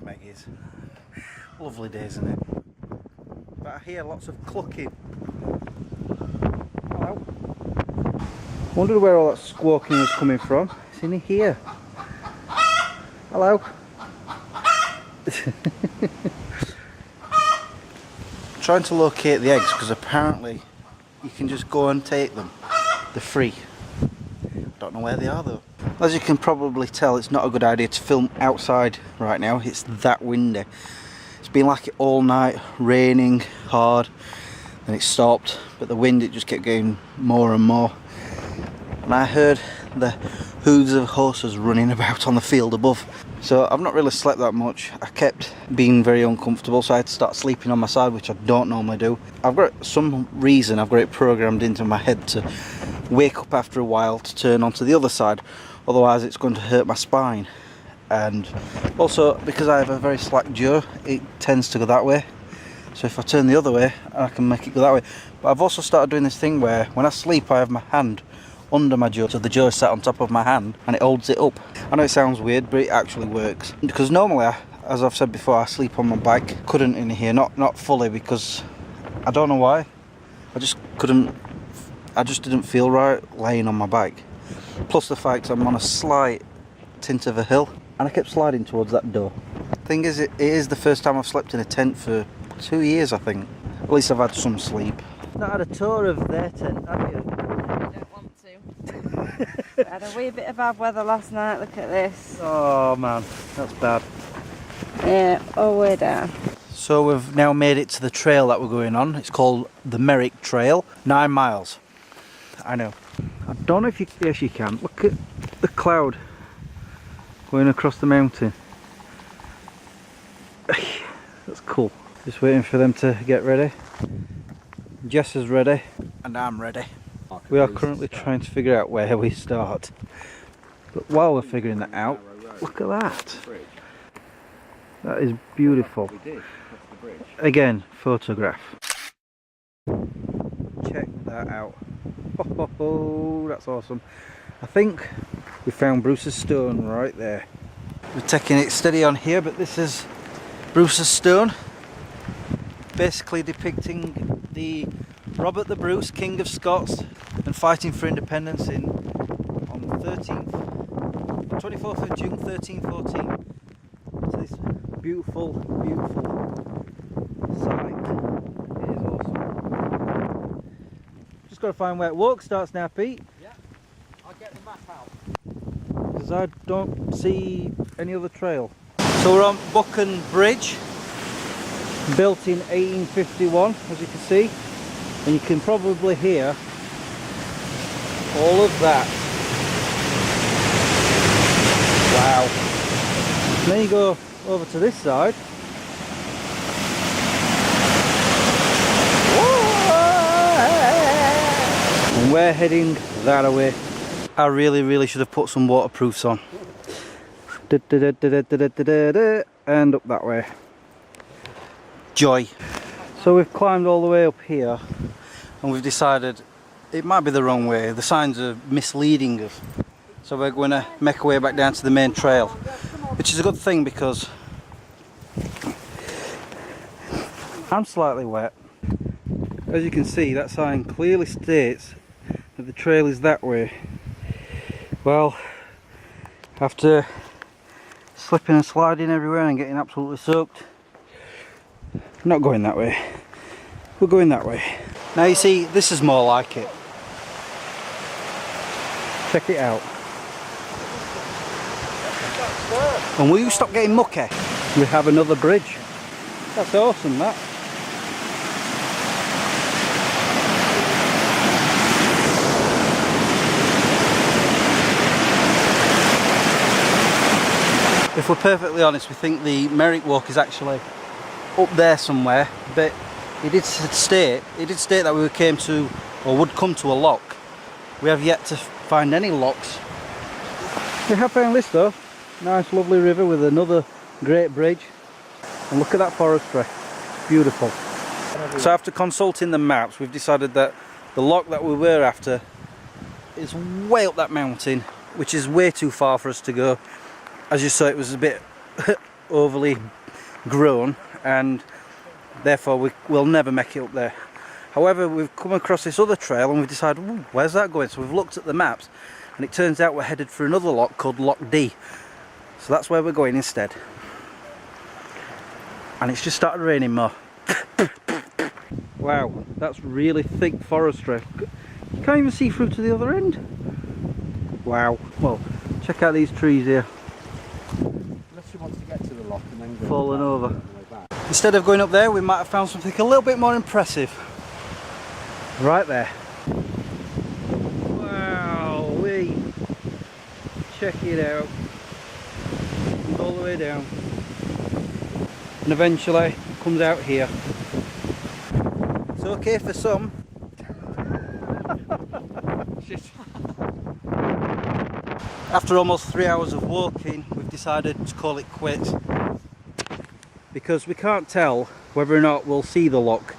Meggies. Lovely day, isn't it? But I hear lots of clucking. Hello. Wondered where all that squawking was coming from. It's in here. Hello. Trying to locate the eggs because apparently you can just go and take them. They're free. Don't know where they are though. As you can probably tell, it's not a good idea to film outside right now. It's that windy. It's been like it all night, raining hard, and it stopped, but the wind, it just kept getting more and more. And I heard the hooves of horses running about on the field above. So I've not really slept that much. I kept being very uncomfortable, so I had to start sleeping on my side, which I don't normally do. I've got some reason, I've got it programmed into my head to wake up after a while to turn onto the other side, otherwise it's going to hurt my spine. And also because I have a very slack jaw, it tends to go that way. So if I turn the other way, I can make it go that way. But I've also started doing this thing where when I sleep I have my hand under my jaw, so the jaw is sat on top of my hand and it holds it up. I know it sounds weird, but it actually works. Because normally, as I've said before, I sleep on my back. Couldn't in here, not fully, because I don't know why. I just didn't feel right laying on my back. Plus the fact I'm on a slight tint of a hill, and I kept sliding towards that door. Thing is, it is the first time I've slept in a tent for 2 years, I think. At least I've had some sleep. Not had a tour of their tent, have you? I had a wee bit of bad weather last night, look at this. Oh man, that's bad. Yeah, all the way down. So we've now made it to the trail that we're going on. It's called the Merrick Trail, 9 miles. I know. I don't know if you, yes you can. Look at the cloud going across the mountain. That's cool. Just waiting for them to get ready. Jess is ready and I'm ready. We are currently trying to figure out where we start. But while we're figuring that out, look at that. That is beautiful. Again, photograph. Check that out. Oh, that's awesome. I think we found Bruce's stone right there. We're taking it steady on here, but this is Bruce's stone. Basically depicting the Robert the Bruce, King of Scots, and fighting for independence on the 24th of June 1314. So this beautiful, beautiful site. It is awesome. Just got to find where walk starts now, Pete. Yeah, I'll get the map out. Because I don't see any other trail. So we're on Buchan Bridge, built in 1851, as you can see. And you can probably hear all of that. Wow. And then you go over to this side. And we're heading that away. I really should have put some waterproofs on. And up that way. Joy. So we've climbed all the way up here and we've decided it might be the wrong way. The signs are misleading us. So we're going to make our way back down to the main trail, which is a good thing because I'm slightly wet. As you can see, that sign clearly states that the trail is that way. Well, after slipping and sliding everywhere and getting absolutely soaked, not going that way. We're going that way. Now you see, this is more like it. Check it out. And will you stop getting mucky? We have another bridge. That's awesome, that. If we're perfectly honest, we think the Merrick Walk is actually up there somewhere, but it did state that we came to, or would come to, a lock. We have yet to find any locks. We have found this though. Nice lovely river with another great bridge. And look at that forestry. Beautiful. So after consulting the maps, we've decided that the lock that we were after is way up that mountain, which is way too far for us to go. As you saw, it was a bit overly grown, and therefore we will never make it up there. However, we've come across this other trail and we've decided, ooh, where's that going? So we've looked at the maps and it turns out we're headed for another lock called Lock D. So that's where we're going instead. And it's just started raining more. Wow, that's really thick forestry. You can't even see through to the other end. Wow. Well, check out these trees here. Unless she wants to get to the lock and then go Falling back over. on the way back. Instead of going up there, we might have found something a little bit more impressive. Right there. Wow, check it out. All the way down. And eventually comes out here. It's okay for some. After almost 3 hours of walking, we've decided to call it quits. Because we can't tell whether or not we'll see the lock.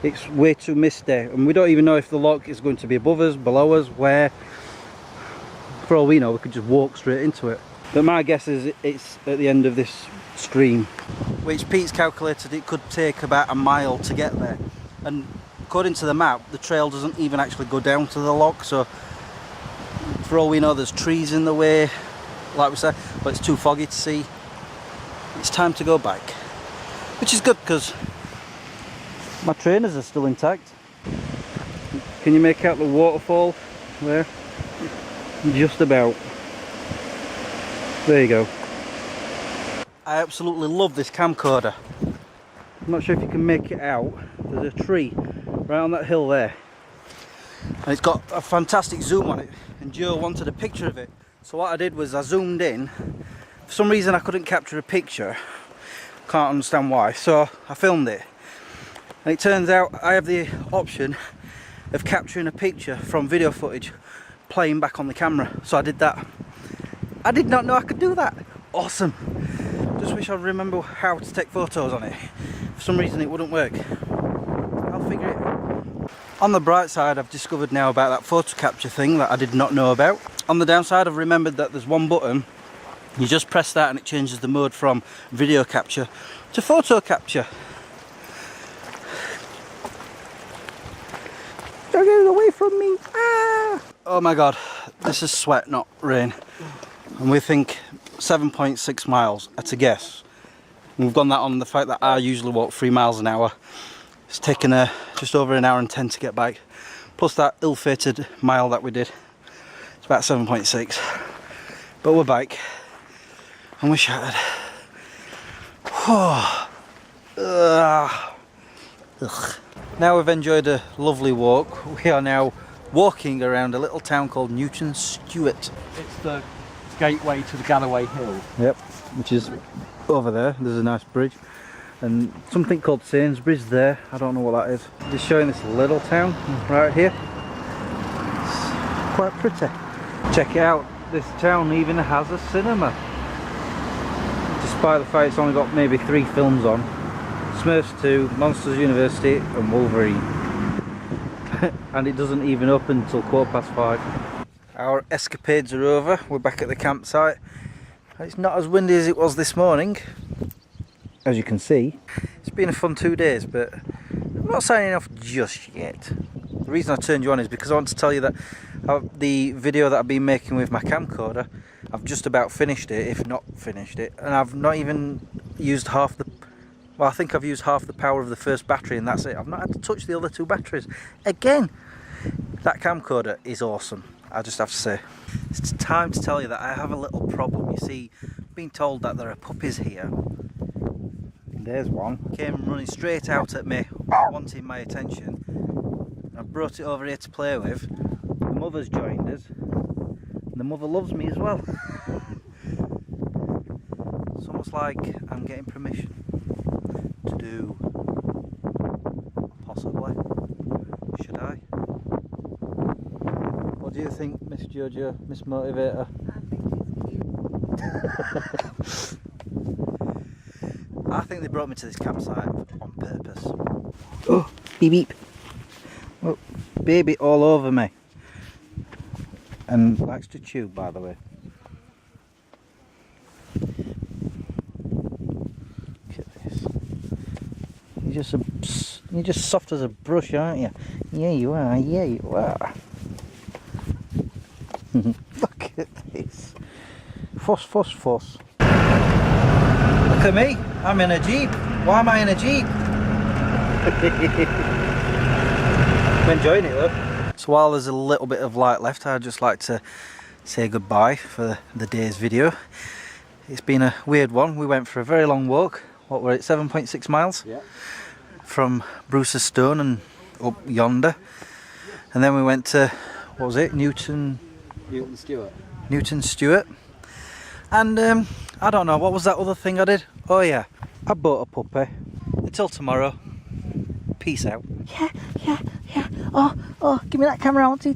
It's way too misty, and we don't even know if the lock is going to be above us, below us, where. For all we know, we could just walk straight into it. But my guess is it's at the end of this stream, which Pete's calculated it could take about a mile to get there. And according to the map, the trail doesn't even actually go down to the lock, so for all we know there's trees in the way, like we said, but it's too foggy to see. It's time to go back, which is good because my trainers are still intact. Can you make out the waterfall there? Just about. There you go. I absolutely love this camcorder. I'm not sure if you can make it out. There's a tree right on that hill there. And it's got a fantastic zoom on it. And Joe wanted a picture of it. So what I did was I zoomed in. For some reason I couldn't capture a picture. Can't understand why. So I filmed it. And it turns out I have the option of capturing a picture from video footage playing back on the camera. So I did that. I did not know I could do that. Awesome. Just wish I'd remember how to take photos on it. For some reason it wouldn't work. I'll figure it out. On the bright side, I've discovered now about that photo capture thing that I did not know about. On the downside, I've remembered that there's one button. You just press that and it changes the mode from video capture to photo capture. Don't get away from me. Ah! Oh my god, this is sweat, not rain. And we think 7.6 miles at a guess. And we've gone that on the fact that I usually walk 3 miles an hour. It's taken just over an hour and 10 to get back. Plus that ill-fated mile that we did. It's about 7.6. But we're back. And we're shattered. Now we've enjoyed a lovely walk. We are now walking around a little town called Newton Stewart. It's the gateway to the Galloway Hill. Yep, which is over there. There's a nice bridge. And something called Sainsbury's there. I don't know what that is. Just showing this little town right here. It's quite pretty. Check it out. This town even has a cinema. Despite the fact it's only got maybe 3 films on. Smurfs 2, Monsters University and Wolverine. And it doesn't even open until 5:15. Our escapades are over. We're back at the campsite. It's not as windy as it was this morning, as you can see. It's been a fun 2 days, but I'm not signing off just yet. The reason I turned you on is because I want to tell you that the video that I've been making with my camcorder, I've just about finished it, if not finished it, and I've not even used half the, well, I think I've used half the power of the first battery and that's it. I've not had to touch the other 2 batteries. Again, that camcorder is awesome, I just have to say. It's time to tell you that I have a little problem. You see, being told that there are puppies here. There's one. Came running straight out at me, wanting my attention. I brought it over here to play with. The mother's joined us. And the mother loves me as well. It's almost like I'm getting permission to do. Possibly. Should I? What do you think, Miss Jojo, Miss Motivator? I think she's cute. I think they brought me to this campsite on purpose. Oh, beep beep. Oh, baby all over me. And likes to chew, by the way. You're just soft as a brush, aren't you? Yeah, you are. Yeah, you are. Look at this. Fuss, fuss, fuss. Look at me. I'm in a Jeep. Why am I in a Jeep? I'm enjoying it, look. So while there's a little bit of light left, I'd just like to say goodbye for the day's video. It's been a weird one. We went for a very long walk. What were it, 7.6 miles? Yeah. From Bruce's Stone and up yonder. And then we went to, what was it, Newton Stewart. Newton Stewart. And I don't know, what was that other thing I did? Oh yeah, I bought a puppy. Until tomorrow, peace out. Yeah. Oh, give me that camera, I want to